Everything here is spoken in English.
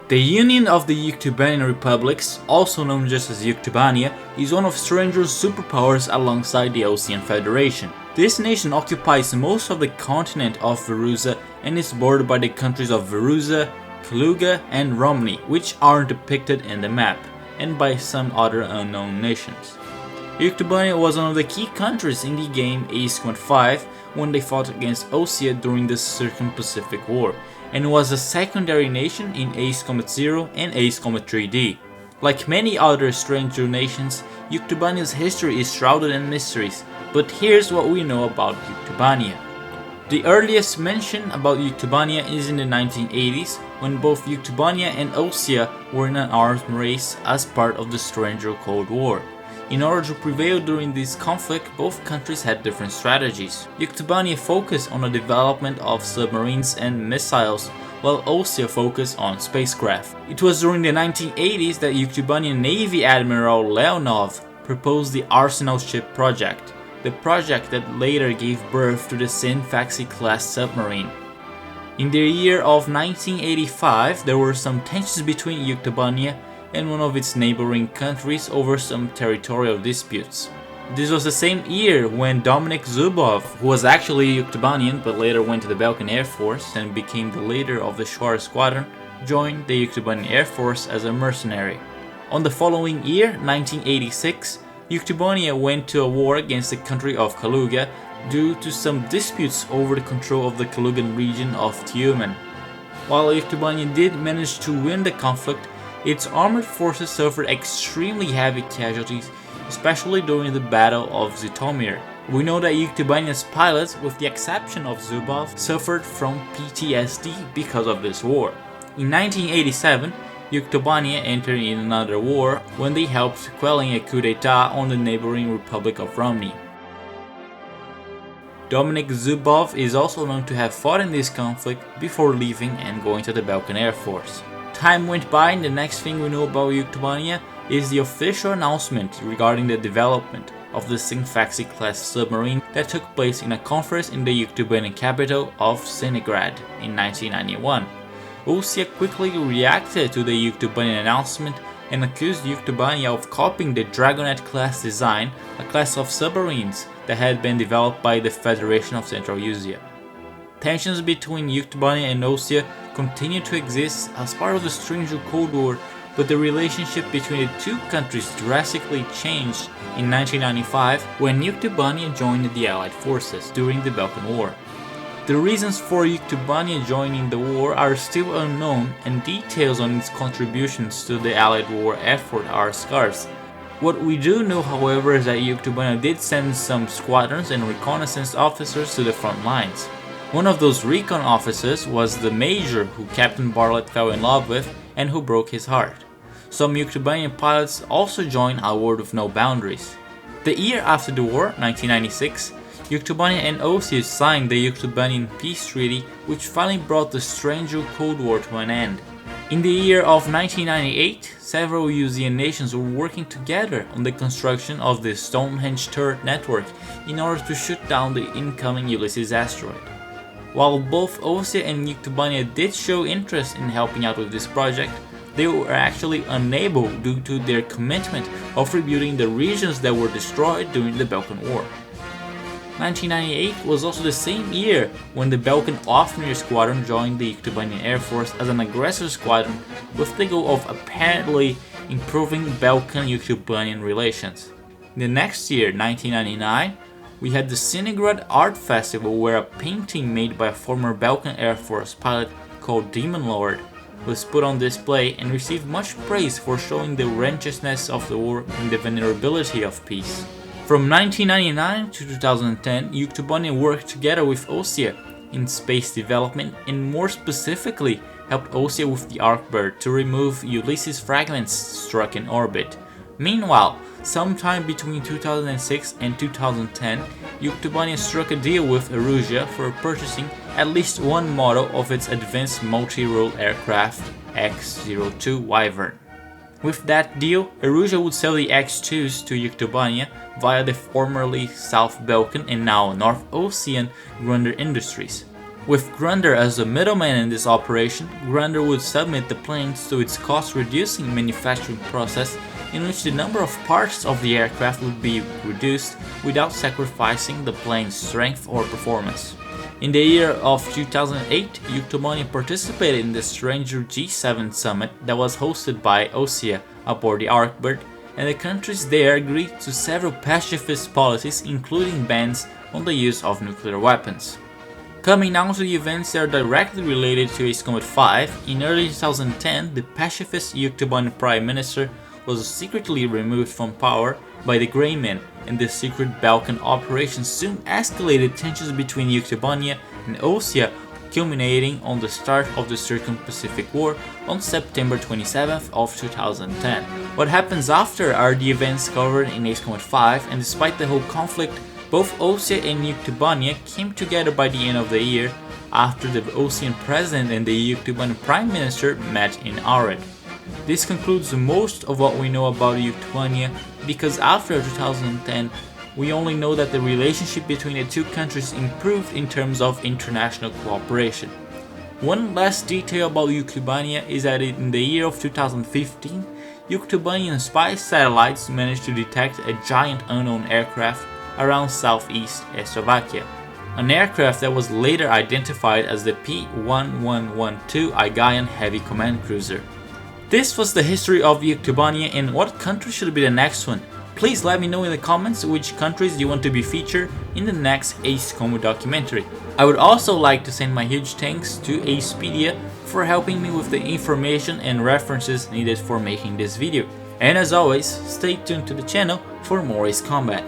The Union of the Yuktobanian Republics, also known just as Yuktobania, is one of Stranger's superpowers alongside the Ocean Federation. This nation occupies most of the continent of Veruza and is bordered by the countries of Veruza, Kaluga and Romny, which aren't depicted in the map, and by some other unknown nations. Yuktobania was one of the key countries in the game Ace-5 when they fought against Ossia during the Circum-Pacific War, and was a secondary nation in Ace-0 and Ace-3D. Like many other stranger nations, Yuktobania's history is shrouded in mysteries, but here's what we know about Yuktobania. The earliest mention about Yuktobania is in the 1980s, when both Yuktobania and Ossia were in an arms race as part of the STRANGEREAL Cold War. In order to prevail during this conflict, both countries had different strategies. Yuktobania focused on the development of submarines and missiles, while Ossia focused on spacecraft. It was during the 1980s that Yuktobanian Navy Admiral Leonov proposed the Arsenal Ship project, the project that later gave birth to the Sinfaxi-class submarine. In the year of 1985, there were some tensions between Yuktobania and one of its neighboring countries over some territorial disputes. This was the same year when Dominik Zubov, who was actually a Yuktobanian but later went to the Balkan Air Force and became the leader of the Shwar Squadron, joined the Yuktobanian Air Force as a mercenary. On the following year, 1986, Yuktobania went to a war against the country of Kaluga due to some disputes over the control of the Kalugan region of Tiumen. While Yuktobania did manage to win the conflict, its armored forces suffered extremely heavy casualties, especially during the Battle of Zhytomyr. We know that Yuktobania's pilots, with the exception of Zubov, suffered from PTSD because of this war. In 1987, Yuktobania entered in another war when they helped quelling a coup d'etat on the neighboring Republic of Romny. Dominik Zubov is also known to have fought in this conflict before leaving and going to the Balkan Air Force. Time went by and the next thing we know about Yuktobania is the official announcement regarding the development of the Sinfaxi-class submarine that took place in a conference in the Yuktobanian capital of Senegrad in 1991. Ossia quickly reacted to the Yuktobanian announcement and accused Yuktobania of copying the Dragonet-class design, a class of submarines that had been developed by the Federation of Central Asia. Tensions between Yuktobania and Ossia continued to exist as part of the STRANGEREAL Cold War, but the relationship between the two countries drastically changed in 1995 when Yuktobania joined the Allied forces during the Balkan War. The reasons for Yuktobania joining the war are still unknown, and details on its contributions to the Allied war effort are scarce. What we do know, however, is that Yuktobania did send some squadrons and reconnaissance officers to the front lines. One of those recon officers was the major who Captain Bartlett fell in love with and who broke his heart. Some Yuktobanian pilots also joined a war with no boundaries. The year after the war, 1996, Yuktobania and Ossia signed the Yuktobanian Peace Treaty, which finally brought the STRANGEREAL Cold War to an end. In the year of 1998, several Eurasian nations were working together on the construction of the Stonehenge turret network in order to shoot down the incoming Ulysses asteroid. While both Ossia and Yuktobania did show interest in helping out with this project, they were actually unable due to their commitment of rebuilding the regions that were destroyed during the Balkan War. 1998 was also the same year when the Balkan Ofnir Squadron joined the Yuktobanian Air Force as an aggressor squadron with the goal of apparently improving Balkan-Yuktobanian relations. The next year, 1999, we had the Senegrad Art Festival, where a painting made by a former Balkan Air Force pilot called Demon Lord was put on display and received much praise for showing the righteousness of the war and the vulnerability of peace. From 1999 to 2010, Yuktobania worked together with Ossia in space development and more specifically helped Ossia with the Arcbird to remove Ulysses fragments struck in orbit. Meanwhile, sometime between 2006 and 2010, Yuktobania struck a deal with Erusia for purchasing at least one model of its advanced multi-role aircraft X-02 Wyvern. With that deal, Erusia would sell the X-2s to Yuktobania via the formerly South Balkan and now North Ossian Grunder Industries. With Grunder as the middleman in this operation, Grunder would submit the planes to its cost-reducing manufacturing process in which the number of parts of the aircraft would be reduced without sacrificing the plane's strength or performance. In the year of 2008, Yuktobania participated in the Stranger G7 summit that was hosted by Austria aboard the Arkbird, and the countries there agreed to several pacifist policies, including bans on the use of nuclear weapons. Coming now to the events that are directly related to Ace Combat 5, in early 2010 the pacifist Yuktobanian Prime Minister was secretly removed from power by the Grey Men, and the secret Balkan operation soon escalated tensions between Yuktobania and Austria, culminating on the start of the Circum-Pacific War on September 27th of 2010. What happens after are the events covered in Ace Combat 5, and despite the whole conflict, both Austria and Yuktobania came together by the end of the year, after the Austrian president and the Yuktobanian prime minister met in Ohrid. This concludes most of what we know about Yuktobania, because after 2010 we only know that the relationship between the two countries improved in terms of international cooperation. One last detail about Yuktobania is that in the year of 2015, Yuktobanian spy satellites managed to detect a giant unknown aircraft around southeast Slovakia, an aircraft that was later identified as the P-1112 Aegean Heavy Command Cruiser. This was the history of Yuktobania, and what country should be the next one? Please let me know in the comments which countries you want to be featured in the next Ace Combat documentary. I would also like to send my huge thanks to Acepedia for helping me with the information and references needed for making this video. And as always, stay tuned to the channel for more Ace Combat.